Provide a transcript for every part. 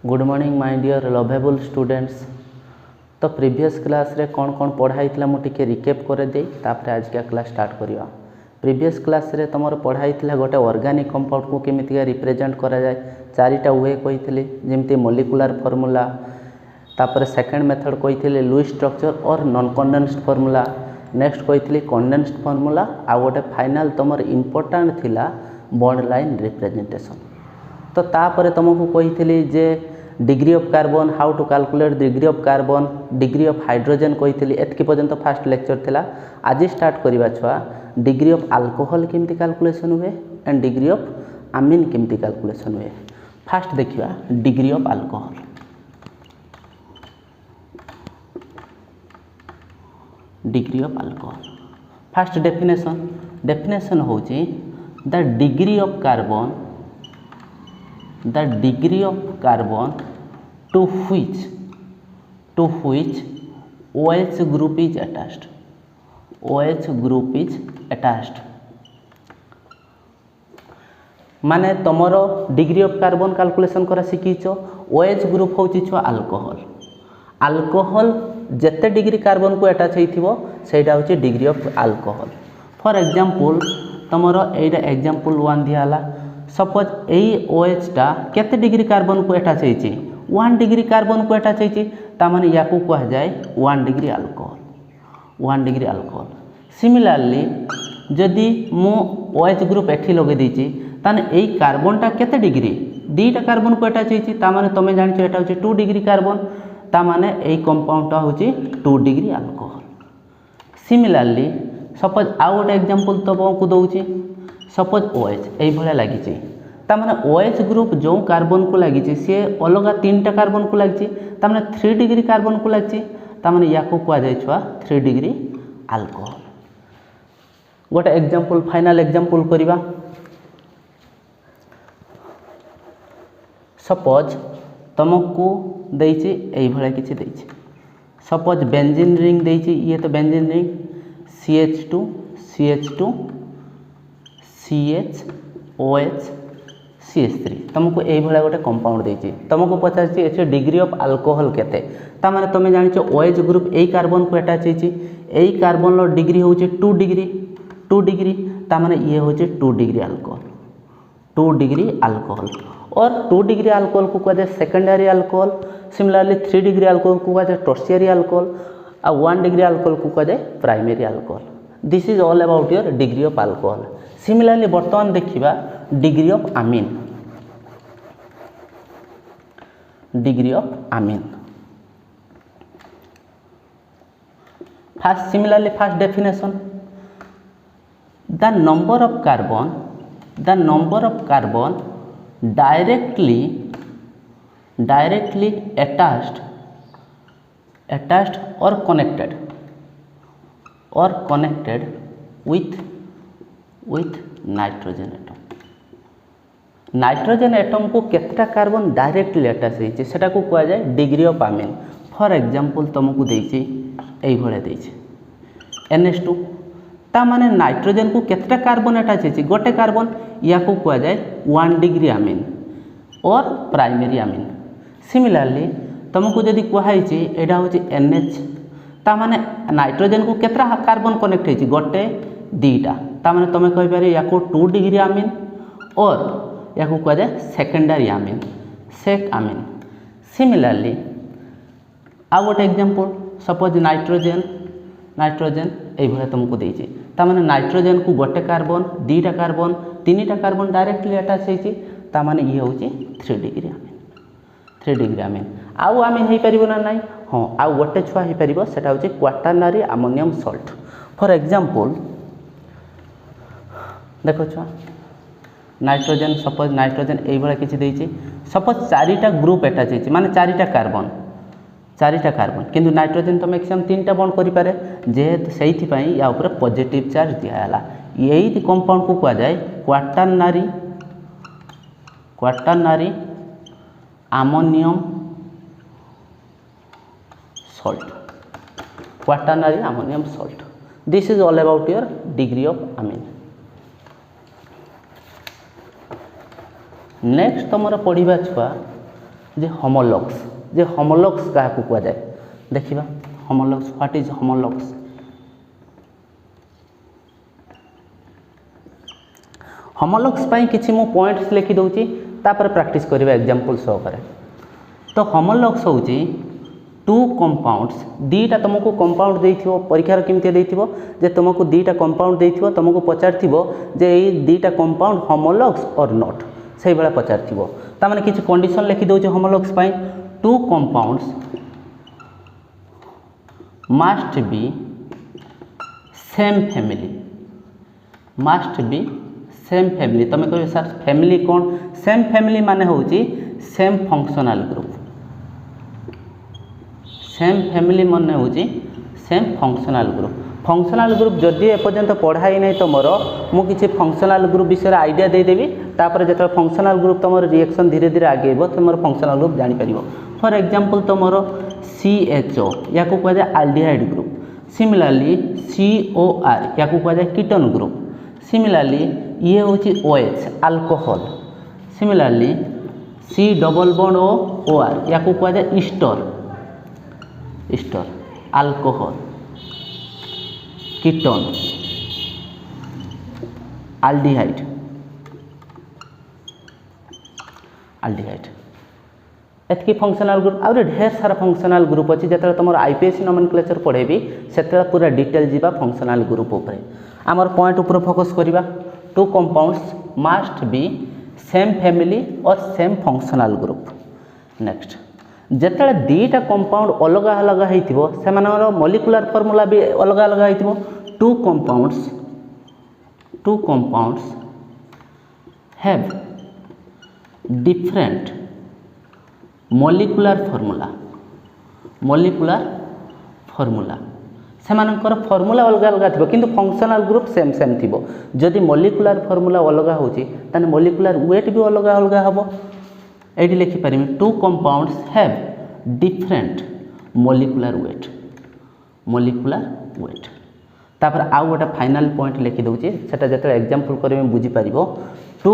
Good morning my dear lovable students. तो previous class रे कौन कौन पढ़ाई थिला मुझे रिकेप कर दे तापर आज का क्लास स्टार्ट करिया। प्रीवियस क्लास रे तुमर पढ़ाई थिला गोटे ऑर्गेनिक कंपाउंड को केमितिका रिप्रेजेंट करा जाए चारिटा वे कही जमती मोलिकुलर फॉर्मूला, तापर सेकंड मेथड कही लुईस स्ट्रक्चर और नॉन कंडेंस्ड फॉर्मूला, नेक्स्ट कही कंडेंस्ड फॉर्मूला, आ गोटे फाइनल तुमर इंपोर्टेंट थिला बॉन्ड लाइन रिप्रेजेंटेशन। तो तापर तुमको कही जे degree of carbon, how to calculate degree of carbon, degree of hydrogen कही एतकी पर्यंत फास्ट लेक्चर थिला। आज स्टार्ट करवा छुआ डिग्री ऑफ अल्कोहल केमती कैलकुलेशन हुए एंड डिग्री ऑफ अमीन केमती कैलकुलेशन हुए। फास्ट देखिए degree of alcohol. Degree of alcohol first definition होची the degree of carbon, the degree of carbon to which OH group is attached. OH group is attached माने तुमरो डिग्री of कार्बन कैलकुलेशन करा शिखीच। OH ग्रुप होची छुआ अल्कोहल। अल्कोहल जेते डिग्री कार्बन को अटैच होइथिबो सेटा होची degree of alcohol. For example तुमरो एटा एग्जांपल 1 दियाला। सपोज यही OH टा केते डिग्री कार्बन को अटैच होइछि 1 डिग्री कार्बन को अटैच होइछि तामाने याकू कह जाए 1 degree alcohol. 1 degree alcohol. Similarly जदि मु OH ग्रुप एठी लगे देछि ताने एई कार्बन टा केते डिग्री दीटा कार्बन को अटैच होइछि तामाने तमे जानिछो एटा होछि 2 डिग्री कार्बन तामाने एई कंपाउंड टा होछि 2 डिग्री अल्कोहल। सिमिलरली सपोज आउ गोटे एग्जांपल तुमको दउछि। सपोज OH यही भाया लगी तामाने OH ग्रुप जो कार्बन को लगी सी अलग 3टा कार्बन को लगी तामाने 3 डिग्री कार्बन को लगी तामाने याको कह जाए छुआ 3 डिग्री अल्कोहल। गोटे एग्जांपल फाइनल एग्जांपल करिबा। सपोज तुमको देइछि एई भाया किछि देइछि। सपोज बेंजीन रिंग देइछि, ये तो benzene ring CH2 CH2 CH OH CH3 तुमको यही भाया गोटे कंपाउंड देछि। तुमको पचारछि एचे डिग्री ऑफ अल्कोहल केते तामाने तुम जानिछो OH ग्रुप एई कार्बन को अटैच होइछि एई कार्बन लो डिग्री होछि 2 डिग्री तामाने ये होछि 2 डिग्री अल्कोहल। 2 डिग्री अल्कोहल और 2 डिग्री अल्कोहल को कह जाए secondary alcohol. Similarly 3 degree alcohol को कह जाए टर्शियरी अल्कोहल और 1 डिग्री अल्कोहल को कह जाए primary alcohol. This is all about your degree of alcohol. Similarly बर्तमान देखिबा degree of amine. Degree of amine first similarly first definition the number of carbon directly attached or connected with nitrogen atom. Nitrogen atom को केतटा carbon directly attach होइछि सेटा को कह जाए degree of amine. For example तुमको देइछि एई भले देइछि NH2 ता माने नाइट्रोजन को केतटा कार्बन अटैच होइछि गोटे कार्बन या को कह जाए 1 डिग्री अमीन और प्राइमरी अमीन। सिमिलरली तुमको जदि कहैछि एडा होछि NH ता माने नाइट्रोजन को केतटा कार्बन कनेक्ट होइछि गोटे दीटा ता माने तुम कहि पारे या को 2 डिग्री अमीन और या को कह जाए सेकेंडरी अमीन सेक अमीन। सिमिलरली आ गोटे एग्जांपल सपोज नाइट्रोजन एई भले तुमको देइछि ता माने नाइट्रोजन को गोटे कार्बन दीटा कार्बन 3टा कार्बन डायरेक्टली अटैच होइछि ता माने ये होछि 3 डिग्री अमीन। 3 डिग्री अमीन आउ अमीन हे परिबो ना नाही? हां आउ गोटे छुआ हे परिबो सेटा होछि quaternary ammonium salt. For example देखो छुआ नाइट्रोजन सपोज नाइट्रोजन यही भाया किसी देइछि। सपोज 4टा ग्रुप अटैच होइछि माने 4टा कार्बन किंतु नाइट्रोजन तो मैक्सिमम 3टा बॉन्ड करि पारे जेहेतु सेइथि पई या ऊपर पॉजिटिव चार्ज दिया हला। यही कंपाउंड को कह जाए quaternary ammonium salt. Quaternary ammonium salt. This is all about your degree of amine. Next तुम पढ़ा छुआ जे होमोलॉग्स जे होमोलॉग्स क्या जाए देखिबा homologs what is homologs homologs पाई किछि मु पॉइंट्स लिखि दउची तापर प्रैक्टिस करबा एग्जांपल सहकारे तो होमोलॉग्स होची टू कंपाउंड्स दीटा तुमको कंपाउंड देइथिबो परीक्षार केमते देइथिबो जे तुमको दीटा कंपाउंड देइथिबो तुमको पचारथिबो जे ए दीटा कंपाउंड होमोलॉग्स और नॉट सही बेला पचारथिबो ता माने किछि कंडीशन लिखि दउची होमोलॉग्स पाई two compounds must be same family must be same family तुम कह सर फैमिली कौन सेम फैमिली माने होची same functional group same family माने होची सेम फंक्शनल ग्रुप जदि एपर्यंत पढ़ाई नहीं तुम मु किसी फंक्शनल ग्रुप विषय आइडिया देदेवी तापर जो फंक्शनल ग्रुप तुम रिएक्शन धीरे धीरे आगेब तुम फंक्शनल ग्रुप जापर फॉर एग्जांपल तुम CHO या कहुए आल्डिहाइड ग्रुप सिमिलरली COR या कहुए कीटन ग्रुप सिमिलरली ये हूँ OH alcohol similarly C double bond OR या कहुए ईस्टर अल्कोहल कीटन आल्डिहाइड एतकी फंक्शनल ग्रुप आउर ढेर सारा फंक्शनल ग्रुप अच्छी जो तुम आईपीएससी नोमेनक्लेचर पढ़ेबी से पूरा डिटेल जीवा फंक्शनल ग्रुप उपर आमर पॉइंट उपर फोकस करिबा two compounds must be same family और सेम फंक्शनल ग्रुप नेक्स्ट जेतले दीटा कंपाउंड अलग अलग होइतिबो सेमानर मॉलिक्यूलर फार्मूला भी अलग अलग होइतिबो two compounds have different molecular formula सेमानकर फार्मूला अलग अलग थिबो किंतु फंक्शनल ग्रुप सेम सेम थिबो जदि मॉलिक्यूलर फार्मूला अलग होची ताने मॉलिक्यूलर वेट भी अलग अलग हबो एडी लिखि परिमे two compounds have different molecular weight तापर आउ गोटे फाइनल पॉइंट लिखि दउची सेटा जते एग्जांपल करबे बुझी परिबो two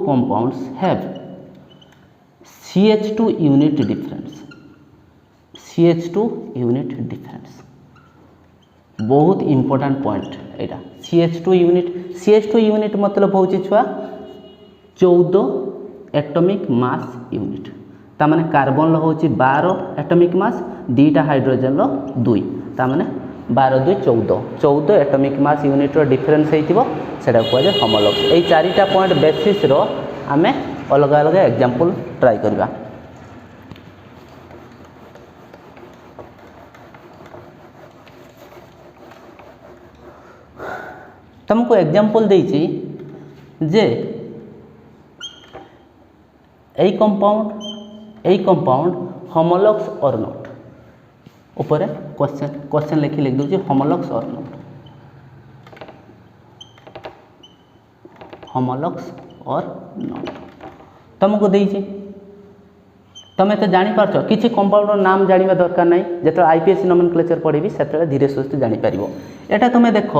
compounds have CH2 unit difference बहुत इंपोर्टेंट पॉइंट एटा CH2 यूनिट मतलब होची छुआ 14 एटॉमिक मास यूनिट ता माने कार्बन लो होची 12 एटॉमिक मास दीटा हाइड्रोजन लो 2 ता माने 12 2 14 एटॉमिक मास यूनिट रो डिफरेंस हेतिबो सेटा कहजे होमोलॉग्स ए चारिटा पॉइंट बेसिस रो आमे अलग अलग एग्जांपल ट्राई करबा तुमको एग्जांपल देइछि जे ए कंपाउंड होमोलॉग्स और नॉट ऊपर क्वेश्चन लिख दूसरी होमोलॉग्स और नॉट तुमको देइछि तमें तो जापर किसी कंपाउंडर नाम जाना दरकार ना जो आईपीएससी नोमेनक्लेचर पढ़ी से धीरे सुस्थे जापर एटा तुम्हें देख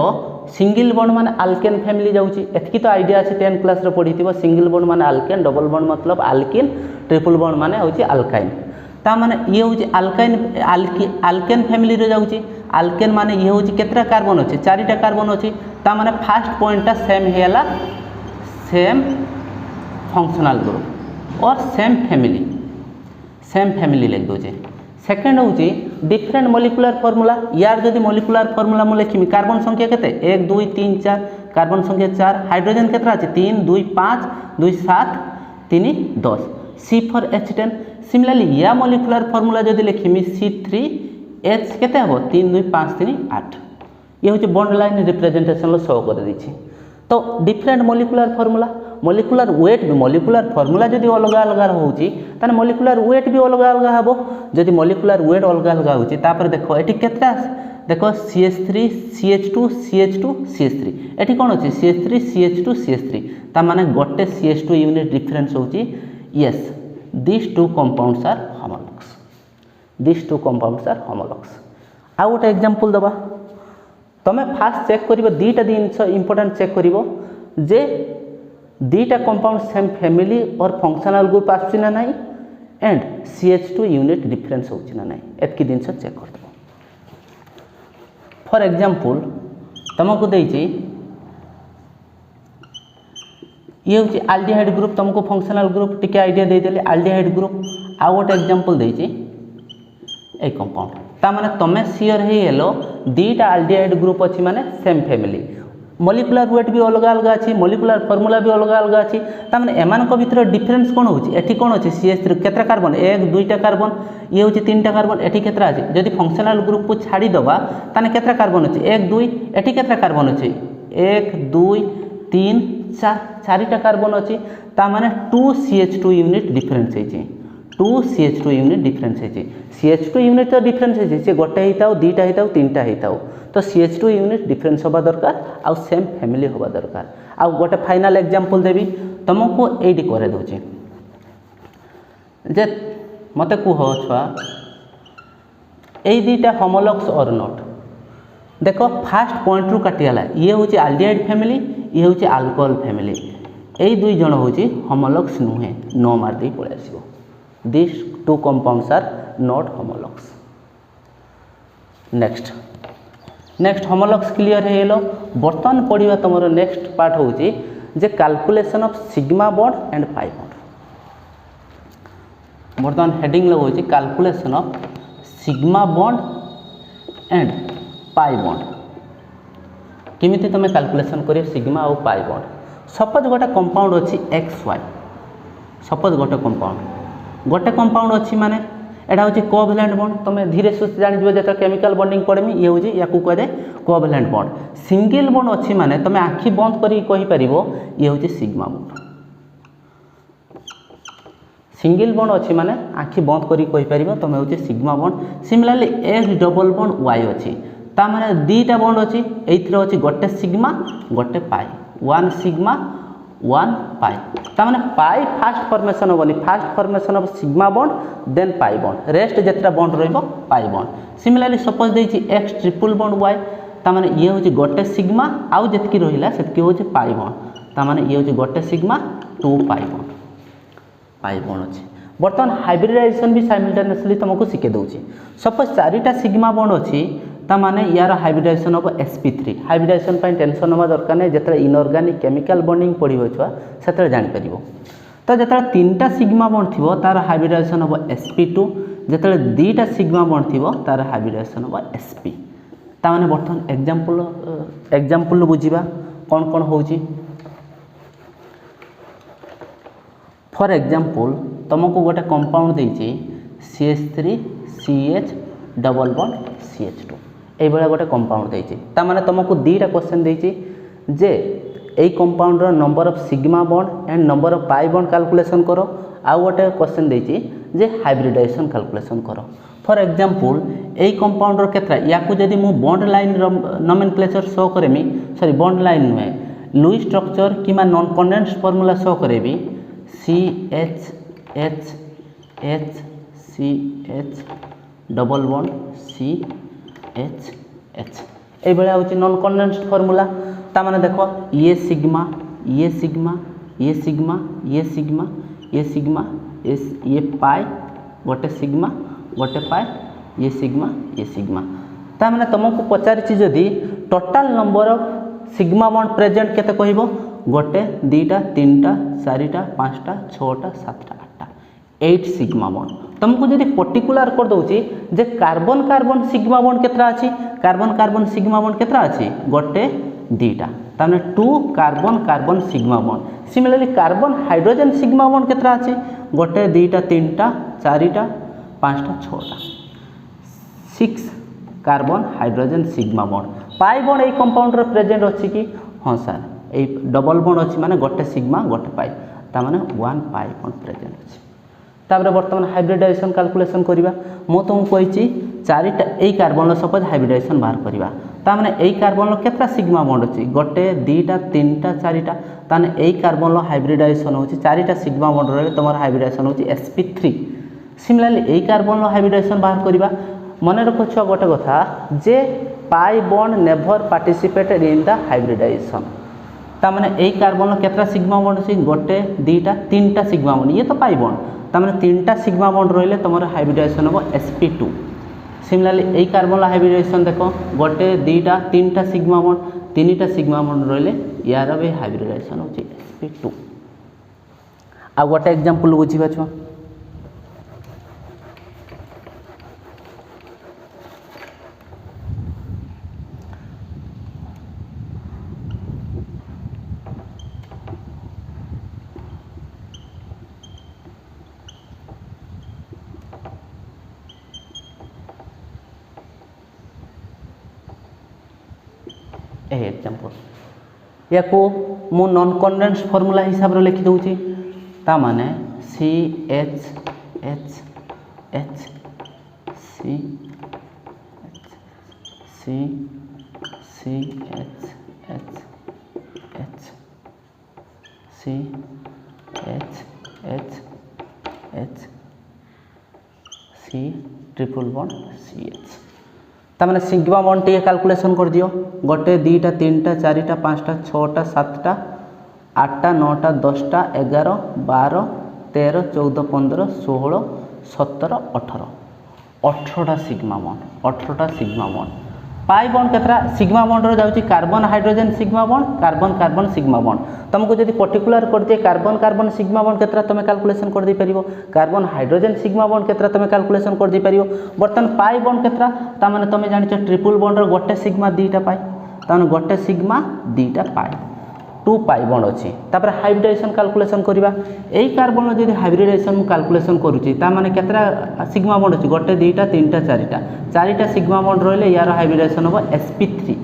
सिंगल बॉन्ड माने आल्केन फैमिली जाऊँगी एतकी तो आइडिया अच्छे 10th क्लास पढ़ी सिंगल बॉन्ड माने आल्केन डबल बॉन्ड मतलब आल्किन ट्रिपल बॉन्ड माने होची अल्काइन ता माने ये होची आल्केन फैमिली रे जाऊँगी आल्केन माने ये होची केतरा कार्बन अच्छे 4टा कार्बन अच्छी ता माने फर्स्ट पॉइंटा सेम हेला सेम फंक्शनल ग्रुप और सेम फैमिली लिख दूचे सेकेंड हूँ डिफरेंट मॉलिक्यूलर फार्मूला यार जदि मॉलिक्यूलर फार्मूला मुझे लिखी कार्बन संख्या केते 1 2 3 4 कार्बन संख्या 4 हाइड्रोजन केतरा अच्छे 3 2 5 2 7 3 10 C फॉर H10 सिमिलरली या मॉलिक्यूलर फार्मूला जदि लिखी C3H केते हबो 3 2 5 3 8 ये हूँ बॉन्ड लाइन रिप्रेजेंटेशन शो कर दी तो different molecular formula molecular weight भी मॉलिक्यूलर फार्मूला जदि अलग अलग होची ताने मॉलिक्यूलर वेट भी अलग अलग हबो जदि मॉलिक्यूलर वेट अलग अलग होची तापर देखो एटी केतरा देखो CH3 CH2 CH2 CH3 eighty कोन अछि CH3 CH2 CH3 ता माने गोटे CH2 यूनिट डिफरेंस होची yes this two compounds are homologs आ गोटे एग्जांपल दबा तमे फास्ट चेक करिवो दीटा जिनस इंपोर्टेंट चेक करिवो जे दीटा कंपाउंड सेम फैमिली और फंक्शनल ग्रुप आसुची ना नहीं एंड CH2 यूनिट डिफरेंस होची ना नहीं एतकी जिनस चेक कर दो। फॉर एग्जांपल तुमको देइछि ये हूँ आल्डिहाइड ग्रुप, तुमको फंक्शनल ग्रुप टिके आइडिया देदेली आल्डिहाइड ग्रुप। आउ गोटे एग्जांपल देइछि ए कंपाउंड तामाने तमे सियर हे गेलो दीटा आल्डिहाइड ग्रुप अछि माने सेम फैमिली, मॉलिक्यूलर वेट भी अलग अलग अछि, मॉलिक्यूलर फार्मूला भी अलग अलग अछि। तामाने एमान को भीतर डिफरेंस कोन होछि एठी कोन अछि CH3 केतरा कार्बन 1 2टा कार्बन, ये होछि 3टा कार्बन, एठी केतरा अछि जदि फंक्शनल ग्रुप को छाडी दबा ताने केतरा कार्बन अछि 1 2, एठी केतरा कार्बन अछि 1 2 3 4 चारिटा कार्बन अछि तामाने 2 CH2 यूनिट डिफरेंस अछि, 2 CH2 यूनिट डिफरेंस अछि। CH2 यूनिट तो डिफरेंस अछि से गोटे हेताउ दुईटा हेताउ तीनटा हेताउ तो CH2 यूनिट डिफरेंस होबा दरकार आ सेम फैमिली होबा दरकार। आ गोटे फाइनल एग्जांपल देबी तुमको एडी करे दोछि जे मते कुह छुआ ए दीटा होमोलॉग्स और नॉट। देखो फास्ट पॉइंट रु काटियाला ये होछि आल्डिहाइड फैमिली, ये होछि अल्कोहल फैमिली, ए दुई जण होछि होमोलॉग्स नुहे, नो मार दे पळे आसीबो। These two compounds are not homologs. Next homologs clear हेलो। बर्तमान पढ़िबा तमरो नेक्स्ट पार्ट होछि जे calculation of sigma bond and pi bond. बर्तमान हेडिंग लो होछि calculation of sigma bond and pi bond. किमिति तमे कैलकुलेशन करियो सिग्मा और पाई बॉन्ड। सपोज गोटे कंपाउंड अछि XY, सपोज गोटे कंपाउंड अच्छी माने एटा होची कोवैलेंट बॉन्ड। तुम धीरे सुस्थ जानि जबे जेता केमिकल बॉन्डिंग पढ़मी ये होची याकू कह दे कोवैलेंट बॉन्ड। सिंगल बॉन्ड अच्छी माने तुम आखि बंद करी कहि परिबो ये होची सिग्मा बॉन्ड। सिंगल बॉन्ड अच्छी माने आखि बंद करी कहि परिबो तुम होची sigma bond. Similarly X double bond Y अच्छी ता माने दीटा बॉन्ड अच्छी एइथरो अच्छी गोटे सिग्मा गोटे पाई, 1 सिग्मा 1 पाई तामाने पाई फास्ट फॉर्मेशन होबनी, first formation of sigma bond then pi bond, rest जेतरा बॉन्ड रहइबो पाई बॉन्ड। सिमिलरली सपोज देछि X ट्रिपल बॉन्ड Y तामाने ये होछि गोटे सिग्मा आउ जेतकी रहिला सेतकी होछि पाई बॉन्ड तामाने ये होछि गोटे सिग्मा 2 पाई बॉन्ड अछि। बर्तमान हाइब्रिडाइजेशन भी साइमल्टेनियसली तुमको सिखे दउछि। सपोज चारिटा सिग्मा बॉन्ड अछि तामाने यार हाइब्रिडाइजेशन ऑफ sp3। हाइब्रिडाइजेशन पय टेंशन होबा दरकार नै, जेतरा इनऑर्गेनिक केमिकल बॉन्डिंग पढिबो छुआ सेतरा जानि परिबो। तो जेतरा तीनटा सिग्मा बॉन्ड थिबो तार हाइब्रिडाइजेशन होबो sp2, जेतरा दीटा सिग्मा बॉन्ड थिबो तार हाइब्रिडाइजेशन होबो sp। तामाने बर्तमान एग्जांपल बुझिबा कोन कोन होउची। फॉर एग्जांपल तुमको गोटे कंपाउंड देछि CH3 CH double bond CH2 ए बडा गोटे कंपाउंड देछि तामाने तुमको दीटा क्वेश्चन देछि जे ए कंपाउंड रो number of sigma bond and number of pi bond calculation करो। आ गोटे क्वेश्चन देछि जे हाइब्रिडाइजेशन कैलकुलेशन करो। फॉर एग्जांपल ए कंपाउंड रो केतरा याकू जदी मु बॉन्ड लाइन रो नोमेनक्लेचर शो करेमी, सॉरी बॉन्ड लाइन नुहे लुईस स्ट्रक्चर किमा नॉन कंडेंस्ड फार्मूला शो करेबी CH H H CH double bond CH H ए बडा होछि नॉन कंडेंस्ड फार्मूला। ता माने देखो ये सिग्मा ये सिग्मा ये सिग्मा ये सिग्मा ये सिग्मा ये पाई गोटे सिग्मा गोटे पाई ये सिग्मा ता माने तुमको पचारिछि जदी total number of sigma bond present केते कहइबो गोटे दीटा तीनटा चारिटा पांचटा छटा सातटा आठटा 8 सिग्मा बॉन्ड। तुमको जदी पर्टिकुलर कर दउची जे कार्बन कार्बन सिग्मा बॉन्ड केतरा अछि, कार्बन कार्बन सिग्मा बॉन्ड केतरा अछि गोटे दीटा ताने 2 carbon carbon sigma bond. Similarly carbon hydrogen sigma bond केतरा अछि गोटे दीटा तीनटा चारिटा पांचटा छटा 6 carbon hydrogen sigma bond. Pi bond ए कंपाउंड रे प्रेजेंट अछि कि हां सर ए डबल बॉन्ड अछि माने गोटे सिग्मा गोटे पाई ता माने 1 पाई बॉन्ड प्रेजेंट अछि। तापर वर्तमान हाइब्रिडाइजेशन कैलकुलेशन करिबा मो तुमको कहिछि चारिटा ए कार्बन लो सपोज हाइब्रिडाइजेशन बाहर करिबा ता माने ए कार्बन लो केतरा सिग्मा बॉन्ड अछि गोटे दीटा तीनटा चारिटा ताने ए कार्बन लो हाइब्रिडाइजेशन होछि चारिटा सिग्मा बॉन्ड रे तमर हाइब्रिडाइजेशन होछि sp3। सिमिलरली ए कार्बन लो हाइब्रिडाइजेशन बाहर करिबा मने रखो छ गोटे कथा जे pi bond never participated in the hybridization तामाने एई कार्बन केतरा सिग्मा बॉन्ड अछि गोटे दुईटा तीनटा सिग्मा बॉन्ड ये तो पाई बॉन्ड तामाने तीनटा सिग्मा बॉन्ड रहिले तमर हाइब्रिडाइजेशन हो sp2 सिमिलरली एई कार्बन हाइब्रिडाइजेशन देखो गोटे दुईटा तीनटा सिग्मा बॉन्ड तीनटा सिग्मा बॉन्ड रहिले यार भी हाइब्रिडाइजेशन होछि sp2 आ गोटे एग्जांपल बुझिबा छ एग्जांपल या को मु नॉन कंडेंस फार्मूला हिसाब रे लिखि दउची ता माने CHH C C CHH H C H C triple bond CH तामाने सिग्मा बॉन्ड टी कैलकुलेशन कर दियो गोटे दुईटा तीनटा चारिटा पांचटा छटा सातटा आठटा नौटा 10टा 11 12 13 14 15 16 17 18 18टा सिग्मा बॉन्ड पाई बॉन्ड केतरा सिग्मा बॉन्ड रो जाउची carbon hydrogen sigma bond carbon carbon sigma bond तुमको जदी पर्टिकुलर कर दे कार्बन कार्बन सिग्मा बॉन्ड केतरा तमे कैलकुलेशन कर दे परिबो कार्बन हाइड्रोजन सिग्मा बॉन्ड केतरा तमे कैलकुलेशन कर दे परिबो बर्तन पाई बॉन्ड केतरा ता माने तमे जानि छ ट्रिपल बॉन्ड रो गोटे सिग्मा दुईटा पाई ता माने गोटे सिग्मा दुईटा पाई 2 पाई बॉन्ड अछि तापर हाइब्रिडाइजेशन कैलकुलेशन करबा एई कार्बन जदी हाइब्रिडाइजेशन कैलकुलेशन करूची ता माने केतरा सिग्मा बॉन्ड अछि गोटे दुईटा तीनटा चारिटा सिग्मा बॉन्ड रहले यार हाइब्रिडाइजेशन हो sp3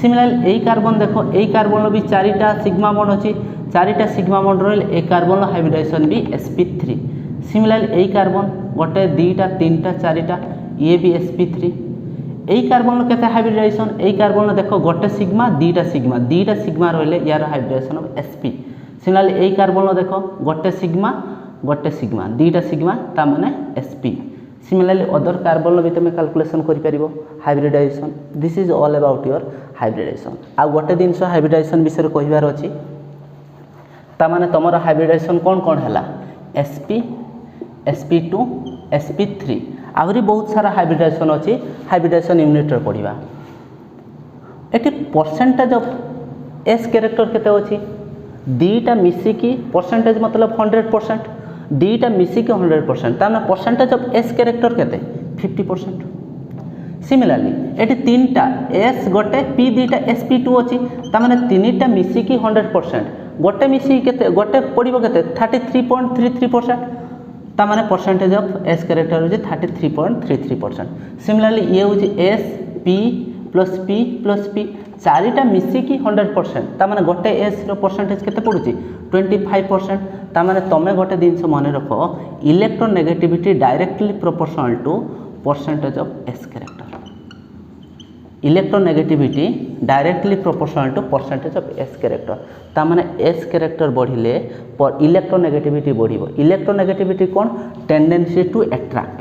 सिमिलरली एई कार्बन देखो एई कार्बन भी चारिटा सिग्मा बॉन्ड अछि चारिटा सिग्मा बॉन्ड रहले ए कार्बन हाइब्रिडाइजेशन भी sp3 सिमिलरली एई कार्बन गोटे दुईटा तीनटा चारिटा ये भी sp3 एई कार्बन केते हाइब्रिडाइजेशन एई कार्बन देखो गोटे सिग्मा दुईटा सिग्मा रहले यार हाइब्रिडाइजेशन ऑफ sp सिमिलरली एई कार्बन देखो गोटे सिग्मा दुईटा सिग्मा ता माने sp सिमिलरली अदर कार्बन भी तुम कैलकुलेशन करि परिबो hybridisation this is all about your hybridisation आ गोटे दिनस हाइब्रिडाइजेशन विषय कहिबार अछि ता माने तमरो हाइब्रिडाइजेशन कोन हला sp sp2 sp3 आहुरी बहुत सारा हाइब्रिडाइजेशन अच्छी हाइब्रिडाइजेशन यूनिट पढ़ा ये परसेंटेज ऑफ एस कैरेक्टर केते अच्छी दीटा मिसिकी परसेंटेज मतलब 100% दीटा मिसिकी 100% तार परसेंटेज ऑफ एस कैरेक्टर केते 50% सिमिलरली ये तीनटा एस गोटे पी दीटा sp2 अच्छी तार तीनटा मिसिकी 100% गोटे मिसिकी केते गोटे पड़ो केते 33.33% तामाने परसेंटेज ऑफ एस कैरेक्टर होजे 33.33%। सिमिलरली ये होजे एस पी प्लस पी चारिटा मिसिकी 100% तामाने गोटे एस रो परसेंटेज केते पडुची 25%। तामाने तमे गोटे दिनस मने रखो electronegativity directly proportional to percentage of S character electronegativity directly proportional to percentage of S character तामाने एस कैरेक्टर बढ़िले पर इलेक्ट्रोनेगेटिविटी बढ़िबो इलेक्ट्रोनेगेटिविटी कोन टेंडेंसी टू अट्रैक्ट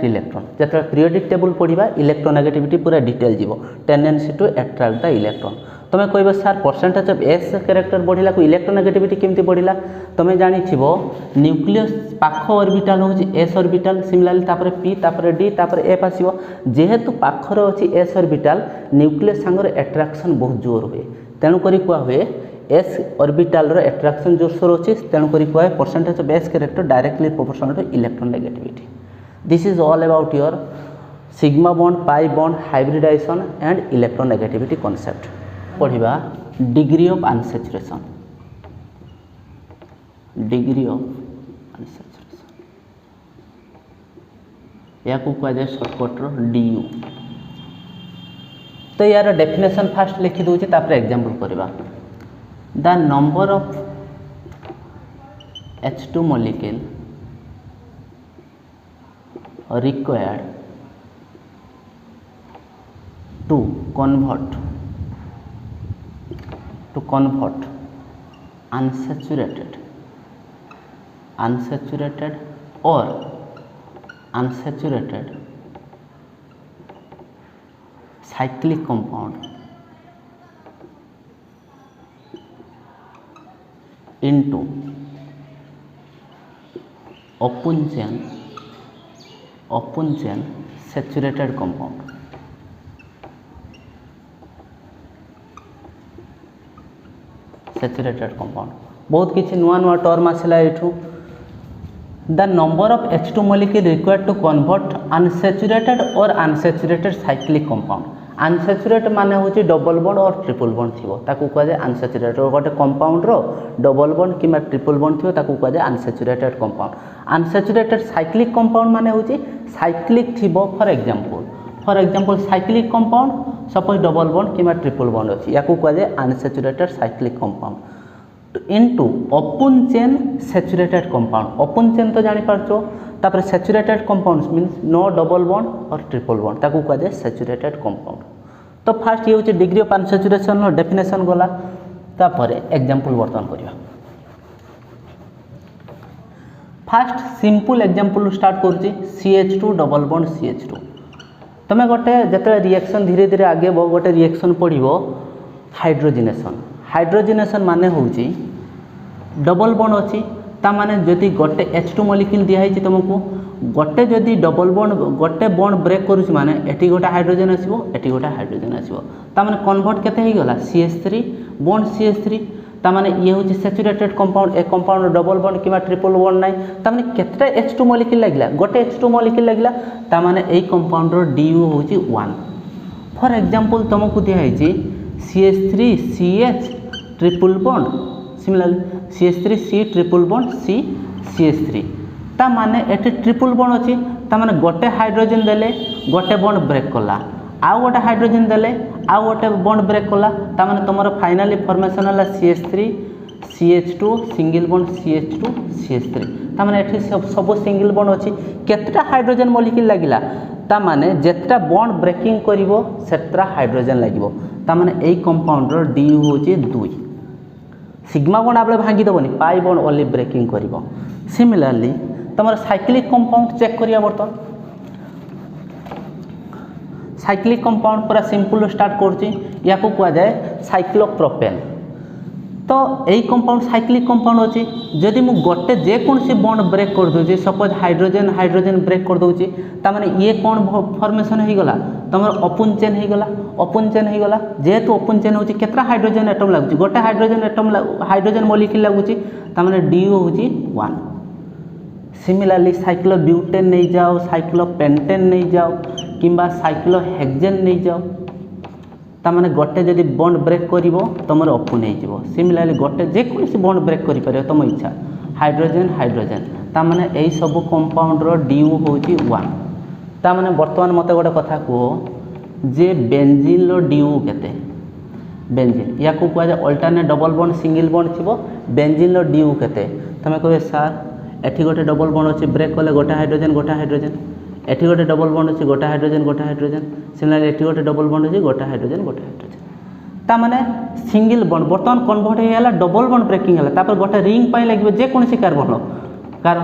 इलेक्ट्रॉन जत पीरियोडिक टेबल पढ़ा इलेक्ट्रोनेगेटिविटी पूरा डिटेल जीवो tendency to attract the electron तुम्हें कहब सार परसेंटेज ऑफ एस कैरेक्टर बढ़ला को इलेक्ट्रोनेगेटिविटी केमती बढ़ला तुम्हें जानी न्यूक्लियस पाख ऑर्बिटल हूँ एस ऑर्बिटल सिमिलरली तापर पी तापर डी तापर एफ आसो जेहेतु पाखर अच्छी एस ऑर्बिटल न्यूक्लियस सांगर अट्रैक्शन बहुत जोर हुए तेणुक कह हुए एस ऑर्बिटल रो अट्रैक्शन जोरसोर अच्छी तेणुक कह percentage of S character directly proportional to electronegativity this is all about your sigma bond pi bond hybridization and electronegativity concept पढ़ा डिग्री ऑफ अनसैचुरेशन या कह जाए सर्टकट DU तो यार डेफिनेशन फास्ट लिखि दूची तापर एग्जांपल करबा the number of H2 molecule required to convert unsaturated or unsaturated cyclic compound into open chain saturated compound. Saturated compound बहुत किसी नुआ नुआ टर्म आसला एठू. The number of H2 molecule required to convert unsaturated or unsaturated cyclic compound. Unsaturate माने होची double bond और triple bond थिबो ताकू कह जाय अनसैचुरेटेड. गोटे कंपाउंड रो डबल बॉन्ड किमा ट्रिपल बॉन्ड थिबो ताकू कह जाय unsaturated compound. Unsaturated cyclic compound माने होची साइक्लिक थिबो. For example cyclic compound suppose double bond किमा ट्रिपल बॉन्ड अछि याकू कह जाय unsaturated cyclic compound. Into open chain saturated compound. Open chain तो जानि पारछो. तापर saturated compounds means no double bond और ट्रिपल बॉन्ड ताकू कह जाय सैचुरेटेड कंपाउंड. तो फास्ट ये होची डिग्री ऑफ अनसैचुरेशन नो डेफिनेशन गला. तापर एग्जांपल वर्तन करिया. फास्ट सिंपल एग्जांपल स्टार्ट करछि. CH2 double bond CH2. तमे गोटे जते रिएक्शन धीरे धीरे आगे बो गोटे रिएक्शन पड़िबो हाइड्रोजनेशन माने होची डबल बॉन्ड अछि ता माने जदि गोटे H2 मॉलिक्यूल दिया है तुमको गोटे जदि डबल बॉन्ड गोटे बॉन्ड ब्रेक करूछि माने एटी गोटे हाइड्रोजन आसीबो एटी गोटे हाइड्रोजन आसीबो ता माने कन्वर्ट केते हे गला CH3 बॉन्ड CH3 ता माने ये होछि सैचुरेटेड कंपाउंड. ए कंपाउंड डबल बॉन्ड किबा ट्रिपल बॉन्ड नै ता माने केते H2 मॉलिक्यूल लागला गोटे H2 मॉलिक्यूल लागला ता माने ए कंपाउंड रो DU होछि 1. फॉर एग्जांपल तुमको दिया है CH3 CH triple bond similarly CH3 C triple bond C CH3 ता माने एटे ट्रिपल बॉन्ड अछि ता माने गोटे हाइड्रोजन देले गोटे बॉन्ड ब्रेक कला आउ गोटे हाइड्रोजन देले आउ गोटे बॉन्ड ब्रेक कला ता माने तमरो फाइनली फॉर्मेशन हला CH3 CH2 single bond CH2 CH3 ता माने एठी सब सिंगल बॉन्ड अछि केतटा हाइड्रोजन मॉलिक्यूल लागिला ता माने जेतटा बॉन्ड ब्रेकिंग करिवो सेतटा हाइड्रोजन लागिवो ता माने एई कंपाउंड रो DU होछि 2. सिग्मा बॉन्ड आपले भांगी दबनी पाई बॉन्ड ओनली ब्रेकिंग करिवो. सिमिलरली तमर साइक्लिक कंपाउंड चेक करिया बर्तन. साइक्लिक कंपाउंड पूरा सिंपल स्टार्ट करछि याको कुआ जाय साइक्लोप्रोपेन. तो एई कंपाउंड साइक्लिक कंपाउंड अछि जदि मु गोटे जे कोनसी बॉन्ड ब्रेक कर दोछि सपोज हाइड्रोजन हाइड्रोजन ब्रेक कर दोछि ता माने ये कोन फॉर्मेशन हे गला तमर ओपन चेन हे गला जेहेतु ओपन चेन होछि केतरा हाइड्रोजन एटम लागुछि गोटे हाइड्रोजन मॉलिक्यूल लागुछि ता माने DU होछि 1. सिमिलरली साइक्लोब्यूटेन नै जाओ साइक्लोपेंटेन नै जाओ किंबा साइक्लोहेक्सेन नै जाओ ता माने गोटे जदि बॉन्ड ब्रेक करिवो तमर ओपन हे जिवो. सिमिलरली गोटे जे कोनसी बॉन्ड ब्रेक करि पारे तम इच्छा हाइड्रोजन ता माने एई सब कंपाउंड रो DU होछि 1. ता माने वर्तमान मते गोटे कथा को जे बेंजीन रो DU केते बेंजीन याकू कहै जे alternate double bond single bond थिबो बेंजीन रो DU केते तमे कहबे सर एठी गोटे डबल बॉन्ड अछि ब्रेक कले गोटे हाइड्रोजन एठी गोटे डबल बॉन्ड अछि गोटे हाइड्रोजन सिमिलरली एठी गोटे डबल बॉन्ड अछि गोटे हाइड्रोजन ता माने सिंगल बॉन्ड वर्तमान कन्वर्ट हे हला डबल बॉन्ड ब्रेकिंग हला तापर गोटे रिंग पय लागबे जे कोनसी कार्बन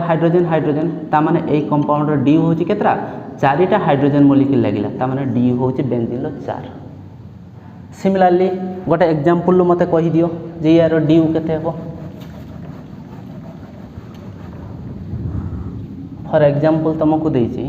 हाइड्रोजन ता माने एई कंपाउंड रो DU होछि केतरा 4टा हाइड्रोजन मॉलिक्यूल लागिला ता माने DU होछि बेंजीन रो 4. सिमिलरली गोटे एग्जांपल मते कहि दियो जे यार DU केते हेबो. फॉर एग्जांपल तुमको देछि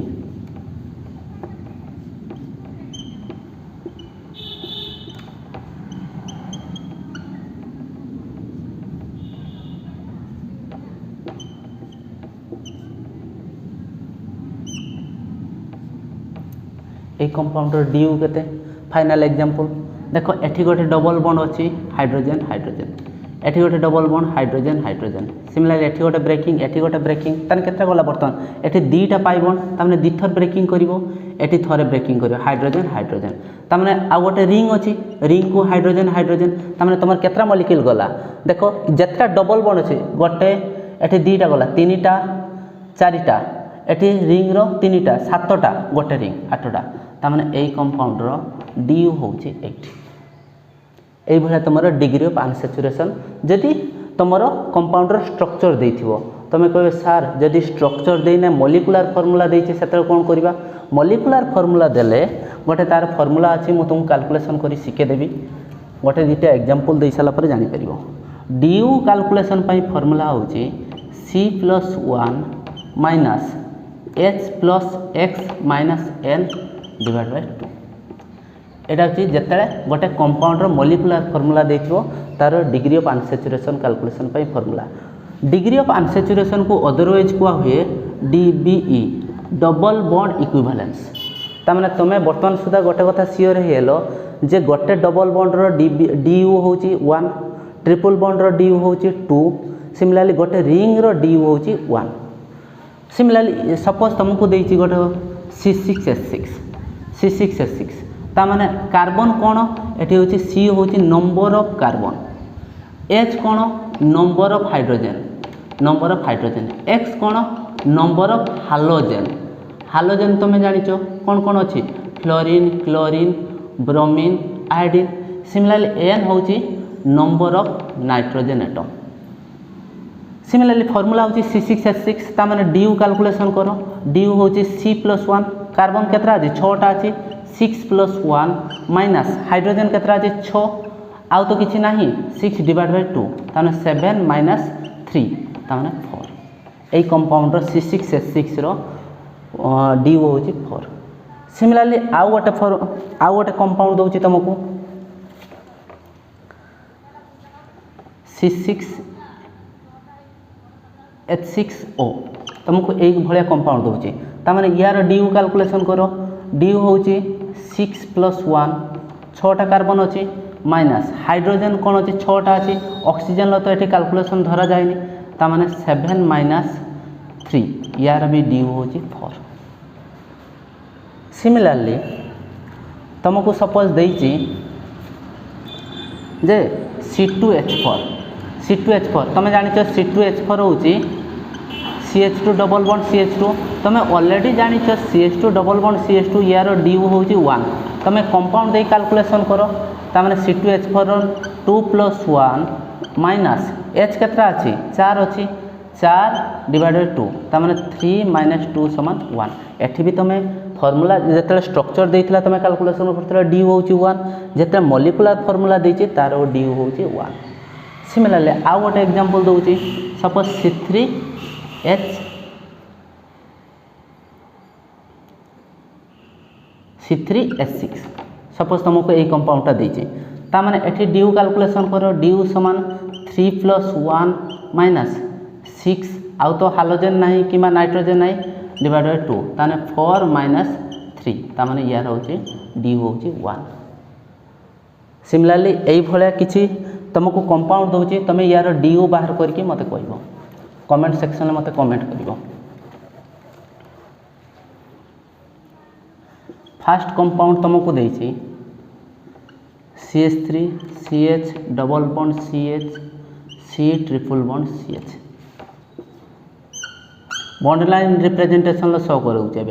ए कंपाउंड रो DU केते. फाइनल एग्जांपल देखो एठी गोटे डबल बॉन्ड अछि हाइड्रोजन एठी गोटे डबल बॉन्ड हाइड्रोजन सिमिलरली एठी गोटे ब्रेकिंग तने केत्रा गला बर्तन एठी दीटा पाई बॉन्ड तामने दी थर ब्रेकिंग करिवो एठी थरे ब्रेकिंग करिवो हाइड्रोजन तामने आ गोटे रिंग अछि रिंग को हाइड्रोजन तामने तमर केत्रा मॉलिक्यूल गला देखो जेत्रा डबल बॉन्ड अछि गोटे एठी दीटा गला तीनटा चारिटा एठी रिंग रो तीनटा सातटा गोटे रिंग आठटा तामने एई कंपाउंड रो DU होछि 8. एई भला तमरो डिग्री ऑफ अनसैचुरेशन जदि तमरो कंपाउंडर स्ट्रक्चर देथिबो तुम कह सार जदि स्ट्रक्चर देना मॉलिक्यूलर फॉर्मूला देती से कौन करवा मॉलिक्यूलर फॉर्मूला देले गोटे तार फॉर्मूला अच्छी मुझे तुमको कैलकुलेशन कर शिखेदेवी गोटे दुटा एग्जांपल दे सारा पर जापर ड्यू कैलकुलेशन फॉर्मूला हूँ C+1 minus H plus x minus n divide by 2 एटा हूँ जिते गोटे कंपाउंडर मॉलिक्यूलर फॉर्मूला देखो तार degree of unsaturation calculation formula degree of unsaturation को अदरवाइज कुआ हुए DBE डबल बॉन्ड इक्विवेलेंस तामाने तुमे बर्तमान सुधा गोटे कथा सियोर हेलो जे गोटे डबल बॉन्डर DU होची 1 ट्रिपल बॉन्डर DU होची 2 सिमिलरली गोटे रिंग रो DU होची 1 सिमिलरली सपोज तुमको देइची गोटे C6H6 तामाने कार्बन कोण एठी होची C होची नंबर ऑफ कार्बन H कोण नंबर ऑफ हाइड्रोजन X कोण नंबर ऑफ हालोजेन तुम जानिच कौन कौन अच्छी fluorine chlorine bromine iodine similarly N हूँ number of nitrogen atom similarly formula हूँ C6H6 तामाने DU कैलकुलेशन करो DU हूँ C+1 कार्बन केतरा अच्छी 6टा अच्छी 6+1 माइनस हाइड्रोजन केतरा अच्छी 6 आउ तो किसी ना 6 डिवाइड बाय 2 ताने 7 माइनस 3 ताने 4 यही कंपाउंडर C6H6 रो DU हूँ 4 सिमिलरली आउ गोटे कंपाउंड दूसरी तुमको C6H6O तुमको एक भाया कंपाउंड दूसरी तामाने यार DU कैलकुलेशन करो DU हूँ 6+1 6टा कार्बन अच्छी माइनस हाइड्रोजन कौन अच्छी 6टा अच्छी ऑक्सीजन तो ये कैलकुलेशन धरा जाए तामाने 7 माइनस 3 यार भी DU हूँ 4 सिमिलरली तुमको सपोज देइची जे C2H4 तुम जान C2H4 हूँ CH2 डबल बॉन्ड CH2 तुम ऑलरेडी जान CH2 डबल बॉन्ड CH2 यार DU हूँ 1 तुम कंपाउंड दे कैलकुलेशन करो तामाने C2H4 2+1 माइनस H केतरा अच्छी 4 अच्छी 4 डिवाइड बाय 2 तामाने 3 माइनस 2 समान 1 एठी भी तुम फॉर्मूला जिते स्ट्रक्चर देता तुम कैलकुलेशन करते DU हूँ 1 जिते मॉलिक्यूलर फॉर्मूला देती तार DU हूँ 1 सिमिलरली आउ गोटे एग्जांपल दूसरी सपोज C3H6 सपोज तुमको यही कंपाउंडटा देती तामाने एठी DU कैलकुलेशन करो DU समान 3+1 माइनस 6 आउ तो हालोजेन नहीं कि नाइट्रोजेन नहीं डिवाइड बाय 2 ताने 4 माइनस 3 तामाने यार हूँ DU हूँ 1 सिमिलरली यही भाया किसी तुमको कंपाउंड दूसरी तुम यार DU बाहर करके मत कह कमेंट सेक्शन में मत कमेंट कर फास्ट कंपाउंड तुमको देती CH3 CH double bond CH C triple bond CH bond line representation show करोचे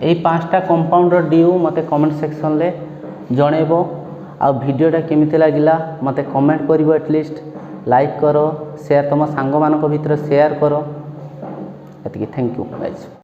यही 5टा कंपाउंडर DU मते कमेंट सेक्शन ले जनइबो आ वीडियोटा केमिति लागिला मते कमेंट करिवो एटलिस्ट लाइक करो शेयर तुम सांग मानक भितर शेयर करो एतिकी थैंक यू गाइस।